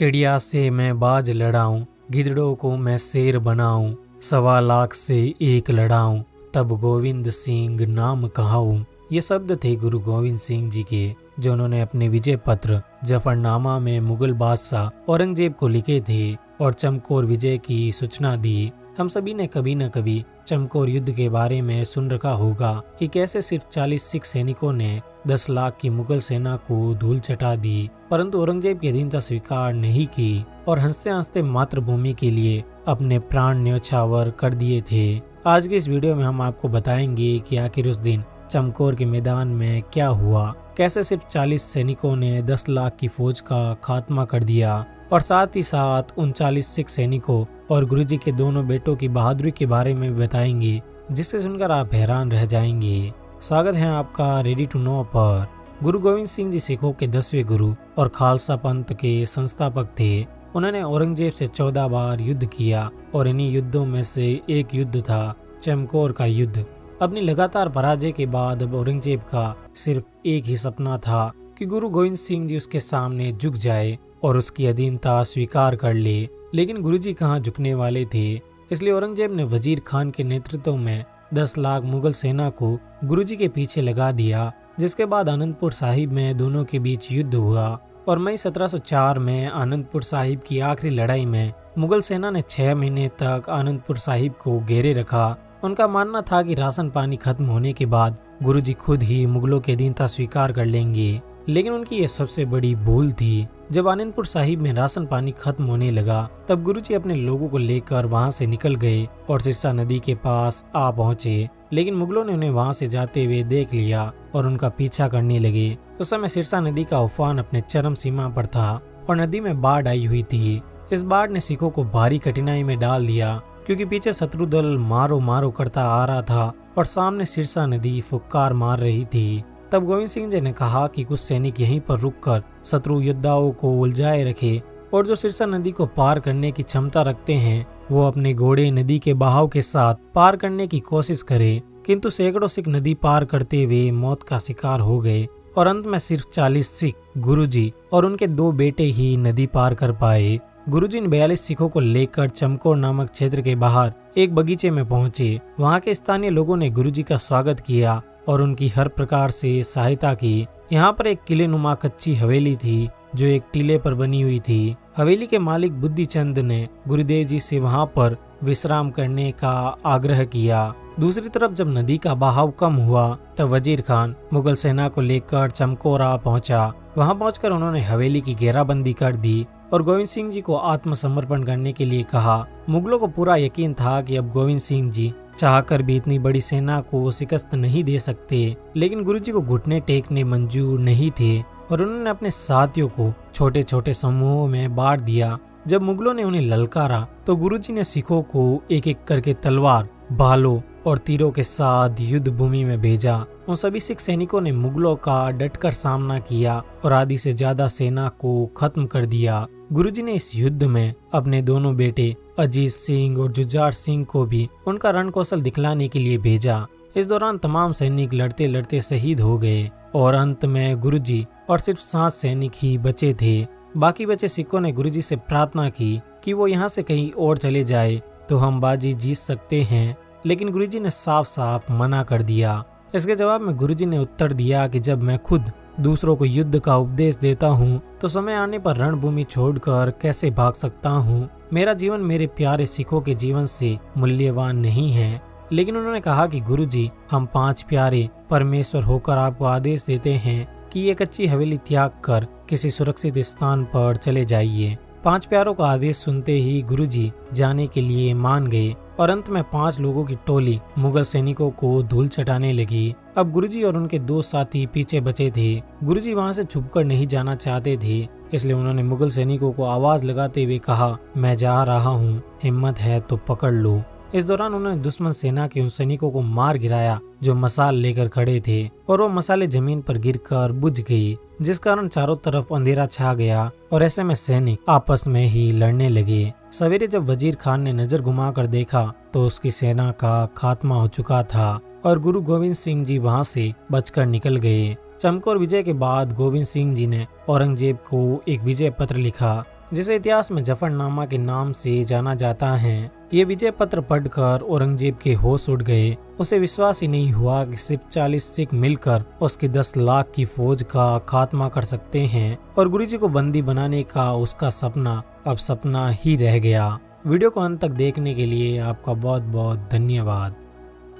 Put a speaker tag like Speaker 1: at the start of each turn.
Speaker 1: चिड़िया से मैं बाज लड़ाऊं, गिद्धड़ों को मैं शेर बनाऊं, 1.25 से एक लड़ाऊं, तब गोविंद सिंह नाम कहाऊं। ये शब्द थे गुरु गोविंद सिंह जी के, जो उन्होंने अपने विजय पत्र जफरनामा में मुगल बादशाह औरंगजेब को लिखे थे और चमकौर विजय की सूचना दी। हम सभी ने कभी न कभी चमकौर युद्ध के बारे में सुन रखा होगा कि कैसे सिर्फ 40 सिख सैनिकों ने 10 लाख की मुगल सेना को धूल चटा दी, परंतु औरंगजेब की अधीनता स्वीकार नहीं की और हंसते हंसते मातृभूमि के लिए अपने प्राण न्यौछावर कर दिए थे। आज के इस वीडियो में हम आपको बताएंगे कि आखिर उस दिन चमकौर के मैदान में क्या हुआ, कैसे सिर्फ 40 सैनिकों ने 10 लाख की फौज का खात्मा कर दिया और साथ ही साथ उन 40 सिख सैनिकों और गुरुजी के दोनों बेटों की बहादुरी के बारे में बताएंगे, जिससे सुनकर आप हैरान रह जाएंगे। स्वागत है आपका रेडी टू नो पर। गुरु गोविंद सिंह जी सिखों के 10वें गुरु और खालसा पंथ के संस्थापक थे। उन्होंने औरंगजेब से 14 बार युद्ध किया और इन्हीं युद्धों में से एक युद्ध था चमकौर का युद्ध। अपनी लगातार पराजय के बाद अब औरंगजेब का सिर्फ एक ही सपना था कि गुरु गोविंद सिंह जी उसके सामने झुक जाए और उसकी अधीनता स्वीकार कर ले, लेकिन गुरुजी कहाँ झुकने वाले थे। इसलिए औरंगजेब ने वजीर खान के नेतृत्व में 10 लाख मुगल सेना को गुरुजी के पीछे लगा दिया, जिसके बाद आनंदपुर साहिब में दोनों के बीच युद्ध हुआ और मई 1704 में आनंदपुर साहिब की आखिरी लड़ाई में मुगल सेना ने 6 महीने तक आनंदपुर साहिब को घेरे रखा। उनका मानना था कि राशन पानी खत्म होने के बाद गुरुजी खुद ही मुगलों की अधीनता स्वीकार कर लेंगे, लेकिन उनकी यह सबसे बड़ी भूल थी। जब आनंदपुर साहिब में राशन पानी खत्म होने लगा, तब गुरुजी अपने लोगों को लेकर वहां से निकल गए और सिरसा नदी के पास आ पहुंचे, लेकिन मुगलों ने उन्हें वहां से जाते हुए देख लिया और उनका पीछा करने लगे। उस समय सिरसा नदी का उफान अपने चरम सीमा पर था और नदी में बाढ़ आई हुई थी। इस बाढ़ ने सिखों को भारी कठिनाई में डाल दिया, क्योंकि पीछे शत्रु दल मारो मारो करता आ रहा था और सामने सिरसा नदी फुक्कार मार रही थी। तब गोविंद सिंह जी ने कहा कि कुछ सैनिक यहीं पर रुककर शत्रु योद्धाओं को उलझाए रखे और जो सिरसा नदी को पार करने की क्षमता रखते हैं वो अपने घोड़े नदी के बहाव के साथ पार करने की कोशिश करे। किंतु सैकड़ों सिख नदी पार करते हुए मौत का शिकार हो गए और अंत में सिर्फ 40 सिख, गुरुजी और उनके 2 बेटे ही नदी पार कर पाए। गुरुजी ने 42 सिखों को लेकर चमकौर नामक क्षेत्र के बाहर एक बगीचे में पहुंचे। वहां के स्थानीय लोगों ने गुरुजी का स्वागत किया और उनकी हर प्रकार से सहायता की। यहाँ पर एक किले नुमा कच्ची हवेली थी जो एक टीले पर बनी हुई थी। हवेली के मालिक बुद्धिचंद ने गुरुदेव जी से वहाँ पर विश्राम करने का आग्रह किया। दूसरी तरफ जब नदी का बहाव कम हुआ तब वजीर खान मुगल सेना को लेकर चमकौर आ पहुंचा। वहां पहुंचकर उन्होंने हवेली की घेराबंदी कर दी और गोविंद सिंह जी को आत्मसमर्पण करने के लिए कहा। मुगलों को पूरा यकीन था कि अब गोविंद सिंह जी चाहकर भी इतनी बड़ी सेना को शिकस्त नहीं दे सकते, लेकिन गुरुजी को घुटने टेकने मंजूर नहीं थे और उन्होंने अपने साथियों को छोटे छोटे समूहों में बांट दिया। जब मुगलों ने उन्हें ललकारा तो गुरुजी ने सिखों को एक एक करके तलवार, भालों और तीरों के साथ युद्ध भूमि में भेजा। उन सभी सिख सैनिकों ने मुगलों का डटकर सामना किया और आधी से ज्यादा सेना को खत्म कर दिया। गुरुजी ने इस युद्ध में अपने दोनों बेटे अजीत सिंह और जुझार सिंह को भी उनका रण कौशल दिखलाने के लिए भेजा। इस दौरान तमाम सैनिक लड़ते लड़ते शहीद हो गए और अंत में गुरुजी और सिर्फ 7 सैनिक ही बचे थे। बाकी बचे सिखों ने गुरुजी से प्रार्थना की कि वो यहाँ से कहीं और चले जाए तो हम बाजी जीत सकते हैं, लेकिन गुरुजी ने साफ साफ मना कर दिया। इसके जवाब में गुरुजी ने उत्तर दिया कि जब मैं खुद दूसरों को युद्ध का उपदेश देता हूँ तो समय आने पर रणभूमि छोड़कर कैसे भाग सकता हूँ। मेरा जीवन मेरे प्यारे सिखों के जीवन से मूल्यवान नहीं है। लेकिन उन्होंने कहा कि गुरुजी, हम 5 प्यारे परमेश्वर होकर आपको आदेश देते हैं कि ये कच्ची हवेली त्याग कर किसी सुरक्षित स्थान पर चले जाइए। 5 प्यारों का आदेश सुनते ही गुरुजी जाने के लिए मान गए और अंत में 5 लोगों की टोली मुगल सैनिकों को धूल चटाने लगी। अब गुरुजी और उनके 2 साथी पीछे बचे थे। गुरुजी वहां से छुपकर नहीं जाना चाहते थे, इसलिए उन्होंने मुगल सैनिकों को आवाज लगाते हुए कहा, मैं जा रहा हूँ, हिम्मत है तो पकड़ लो। इस दौरान उन्होंने दुश्मन सेना के उन सैनिकों को मार गिराया जो मसाल लेकर खड़े थे और वो मसाले जमीन पर गिरकर बुझ गई, जिस कारण चारों तरफ अंधेरा छा गया और ऐसे में सैनिक आपस में ही लड़ने लगे। सवेरे जब वजीर खान ने नजर घुमाकर देखा तो उसकी सेना का खात्मा हो चुका था और गुरु गोविंद सिंह जी वहां से बचकर निकल गए। चमकौर विजय के बाद गोविंद सिंह जी ने औरंगजेब को एक विजय पत्र लिखा जिसे इतिहास में जफरनामा के नाम से जाना जाता है। ये विजय पत्र पढ़कर औरंगजेब के होश उड़ गए। उसे विश्वास ही नहीं हुआ कि सिर्फ 40 सिख मिलकर उसकी 10 लाख की फौज का खात्मा कर सकते हैं और गुरुजी को बंदी बनाने का उसका सपना अब सपना ही रह गया। वीडियो को अंत तक देखने के लिए आपका बहुत बहुत धन्यवाद।